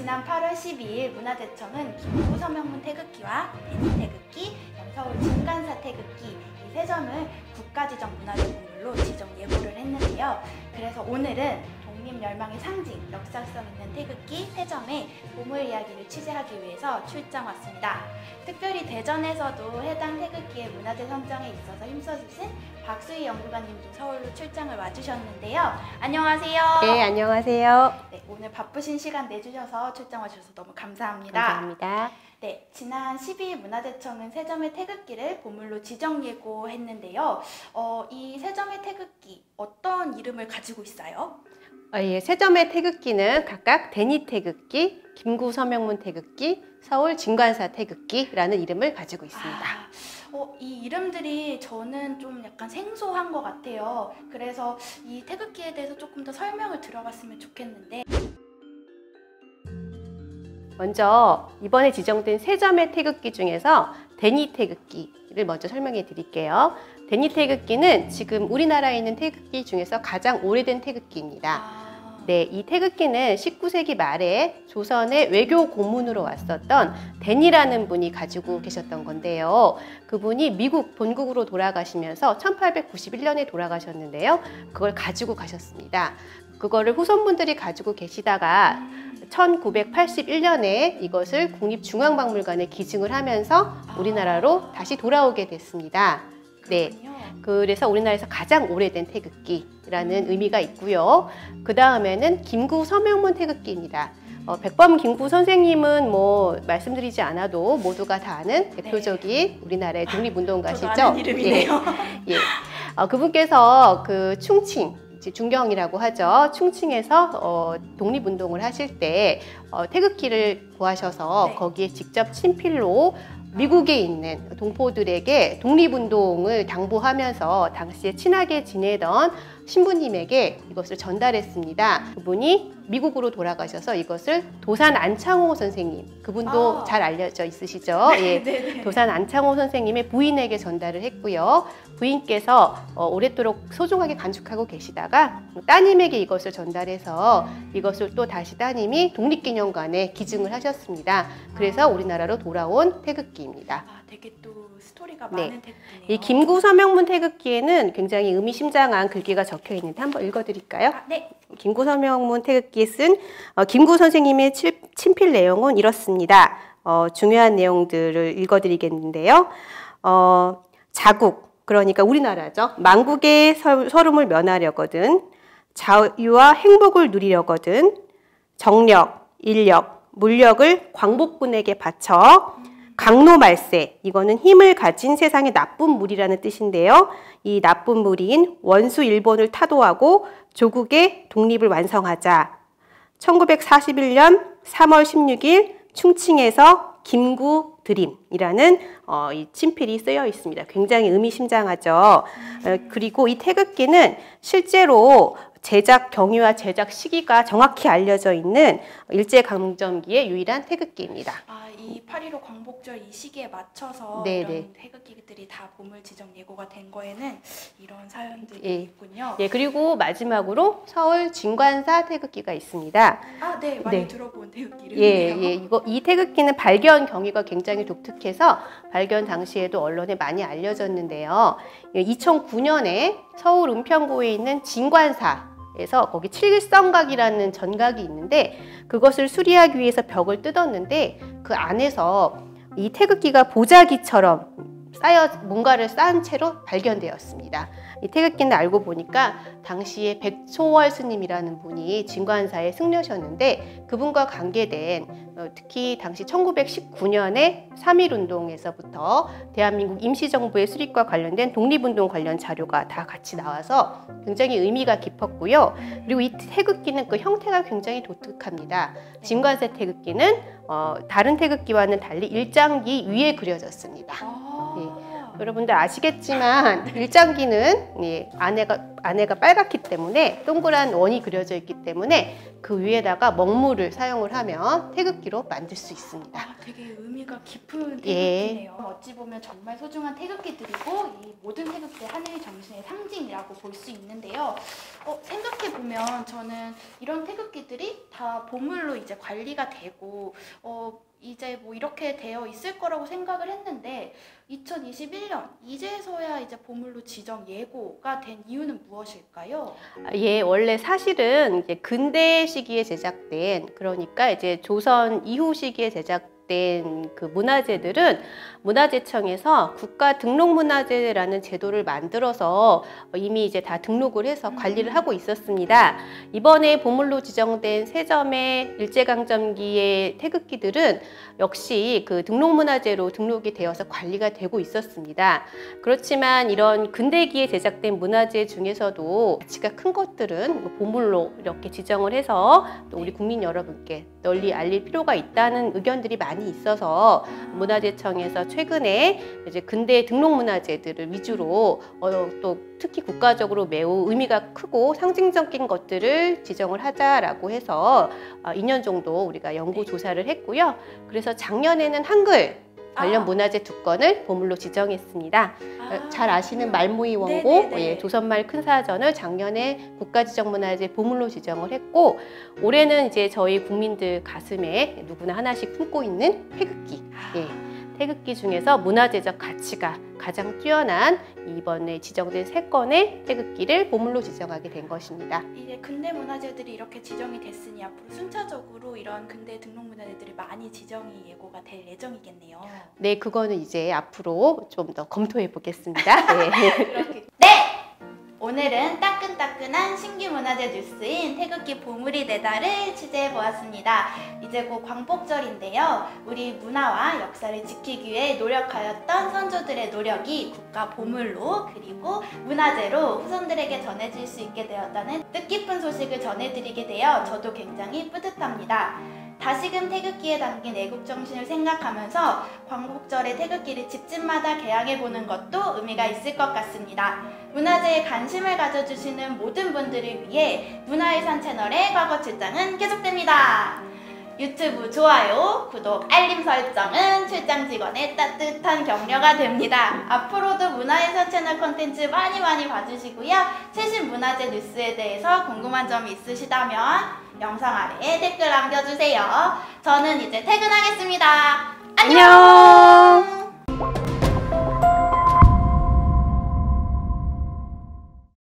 지난 8월 12일 문화재청은 김구 서명문 태극기와 대니 태극기, 서울 진관사 태극기 이 세 점을 국가지정 문화재보물로 지정 예보를 했는데요. 그래서 오늘은 독립열망의 상징, 역사성 있는 태극기 세 점의 보물 이야기를 취재하기 위해서 출장 왔습니다. 특별히 대전에서도 해당 태극기의 문화재 선정에 있어서 힘써주신 박수희 연구관님도 서울로 출장을 와주셨는데요. 안녕하세요. 네, 안녕하세요. 네, 오늘 바쁘신 시간 내주셔서 출장 와주셔서 너무 감사합니다. 감사합니다. 네, 지난 12일 문화재청은 세 점의 태극기를 보물로 지정 예고했는데요. 이 세 점의 태극기 어떤 이름을 가지고 있어요? 예, 세 점의 태극기는 각각 대니 태극기, 김구 서명문 태극기, 서울 진관사 태극기라는 이름을 가지고 있습니다. 이 이름들이 저는 좀 약간 생소한 것 같아요. 그래서 이 태극기에 대해서 조금 더 설명을 들어봤으면 좋겠는데. 먼저 이번에 지정된 세 점의 태극기 중에서 대니 태극기를 먼저 설명해 드릴게요. 대니 태극기는 지금 우리나라에 있는 태극기 중에서 가장 오래된 태극기입니다. 네, 이 태극기는 19세기 말에 조선의 외교 고문으로 왔었던 대니라는 분이 가지고 계셨던 건데요. 그분이 미국 본국으로 돌아가시면서 1891년에 돌아가셨는데요. 그걸 가지고 가셨습니다. 그거를 후손분들이 가지고 계시다가 1981년에 이것을 국립중앙박물관에 기증을 하면서 우리나라로 다시 돌아오게 됐습니다. 네, 그래서 우리나라에서 가장 오래된 태극기라는 의미가 있고요. 그 다음에는 김구 서명문 태극기입니다. 백범 김구 선생님은 뭐 말씀드리지 않아도 모두가 다 아는 대표적인 우리나라의 독립운동가시죠. 저도 아는 이름이네요. 예, 예. 그분께서 그 충칭 중경이라고 하죠. 충칭에서 독립운동을 하실 때 태극기를 구하셔서 거기에 직접 친필로 미국에 있는 동포들에게 독립운동을 당부하면서 당시에 친하게 지내던 신부님에게 이것을 전달했습니다. 그분이 미국으로 돌아가셔서 이것을 도산 안창호 선생님, 그분도 잘 알려져 있으시죠? 네, 예, 도산 안창호 선생님의 부인에게 전달을 했고요. 부인께서 오랫도록 소중하게 간직하고 계시다가 따님에게 이것을 전달해서 이것을 또 다시 따님이 독립기념관에 기증을 하셨습니다. 그래서 우리나라로 돌아온 태극기입니다. 되게 또 스토리가 많은 태극기네요. 이 김구 서명문 태극기에는 굉장히 의미심장한 글귀가 적혀 있는데 한번 읽어드릴까요? 네. 김구 서명문 태극기에 쓴 김구 선생님의 친필 내용은 이렇습니다. 중요한 내용들을 읽어드리겠는데요. 자국, 그러니까 우리나라죠. 만국의 서름을 면하려거든, 자유와 행복을 누리려거든, 정력, 인력, 물력을 광복군에게 바쳐 강노말세, 이거는 힘을 가진 세상의 나쁜 무리라는 뜻인데요. 이 나쁜 무리인 원수 일본을 타도하고 조국의 독립을 완성하자. 1941년 3월 16일 충칭에서 김구 드림이라는 이 친필이 쓰여 있습니다. 굉장히 의미심장하죠. 그리고 이 태극기는 실제로 제작 경위와 제작 시기가 정확히 알려져 있는 일제강점기의 유일한 태극기입니다. 이 8.15 광복절 이 시기에 맞춰서 네네. 이런 태극기들이 다 보물 지정 예고가 된 거에는 이런 사연들이 있군요. 예, 그리고 마지막으로 서울 진관사 태극기가 있습니다. 네, 많이 들어본 태극기 이름이네요. 이 태극기는 발견 경위가 굉장히 독특해서 발견 당시에도 언론에 많이 알려졌는데요. 2009년에 서울 은평구에 있는 진관사에서 거기 칠성각이라는 전각이 있는데 그것을 수리하기 위해서 벽을 뜯었는데 그 안에서 이 태극기가 보자기처럼 뭔가를 쌓은 채로 발견되었습니다. 이 태극기는 알고 보니까 당시에 백초월 스님이라는 분이 진관사에 승려셨는데 그분과 관계된 특히 당시 1919년에 3.1운동에서부터 대한민국 임시정부의 수립과 관련된 독립운동 관련 자료가 다 같이 나와서 굉장히 의미가 깊었고요. 그리고 이 태극기는 그 형태가 굉장히 독특합니다. 진관사 태극기는 다른 태극기와는 달리 일장기 위에 그려졌습니다. 여러분들 아시겠지만 일장기는 안에가 빨갛기 때문에 동그란 원이 그려져 있기 때문에 그 위에다가 먹물을 사용을 하면 태극기로 만들 수 있습니다. 아, 되게 의미가 깊은 태극기네요. 어찌 보면 정말 소중한 태극기들이고 이 모든 태극기의 하늘 정신의 상징이라고 볼 수 있는데요. 생각해보면 저는 이런 태극기들이 다 보물로 이제 관리가 되고 이제 뭐 이렇게 되어 있을 거라고 생각을 했는데 2021년 이제서야 이제 보물로 지정 예고가 된 이유는 무엇일까요? 예, 원래 사실은 이제 근대 시기에 제작된, 그러니까 이제 조선 이후 시기에 제작된 그 문화재들은 문화재청에서 국가 등록문화재라는 제도를 만들어서 이미 이제 다 등록을 해서 관리를 하고 있었습니다. 이번에 보물로 지정된 3점의 일제강점기의 태극기들은 역시 그 등록문화재로 등록이 되어서 관리가 되고 있었습니다. 그렇지만 이런 근대기에 제작된 문화재 중에서도 가치가 큰 것들은 보물로 이렇게 지정을 해서 또 우리 국민 여러분께 널리 알릴 필요가 있다는 의견들이 많이 있어서 문화재청에서 최근에 이제 근대 등록문화재들을 위주로 또 특히 국가적으로 매우 의미가 크고 상징적인 것들을 지정을 하자라고 해서 2년 정도 우리가 연구 조사를 했고요. 그래서 작년에는 한글 관련 문화재 2건을 보물로 지정했습니다. 잘 아시는 말모이 원고, 조선말 큰사전을 작년에 국가지정문화재 보물로 지정을 했고, 올해는 이제 저희 국민들 가슴에 누구나 하나씩 품고 있는 태극기, 태극기 중에서 문화재적 가치가 가장 뛰어난 이번에 지정된 3건의 태극기를 보물로 지정하게 된 것입니다. 이제 근대 문화재들이 이렇게 지정이 됐으니 앞으로 순차적으로 이런 근대 등록 문화재들이 많이 지정이 예고가 될 예정이겠네요. 네, 그거는 이제 앞으로 좀 더 검토해 보겠습니다. 네! 오늘은 따끈따끈한 신규 문화재 뉴스인 태극기 보물이 되다를 취재해 보았습니다. 이제 곧 광복절인데요. 우리 문화와 역사를 지키기 위해 노력하였던 선조들의 노력이 국가 보물로 그리고 문화재로 후손들에게 전해질 수 있게 되었다는 뜻깊은 소식을 전해드리게 되어 저도 굉장히 뿌듯합니다. 다시금 태극기에 담긴 애국정신을 생각하면서 광복절에 태극기를 집집마다 개양해보는 것도 의미가 있을 것 같습니다. 문화재에 관심을 가져주시는 모든 분들을 위해 문화유산 채널의 과거 출장은 계속됩니다. 유튜브 좋아요, 구독, 알림 설정은 출장 직원의 따뜻한 격려가 됩니다. 앞으로도 문화유산 채널 콘텐츠 많이 봐주시고요. 최신 문화재 뉴스에 대해서 궁금한 점이 있으시다면 영상 아래에 댓글 남겨주세요. 저는 이제 퇴근하겠습니다. 안녕!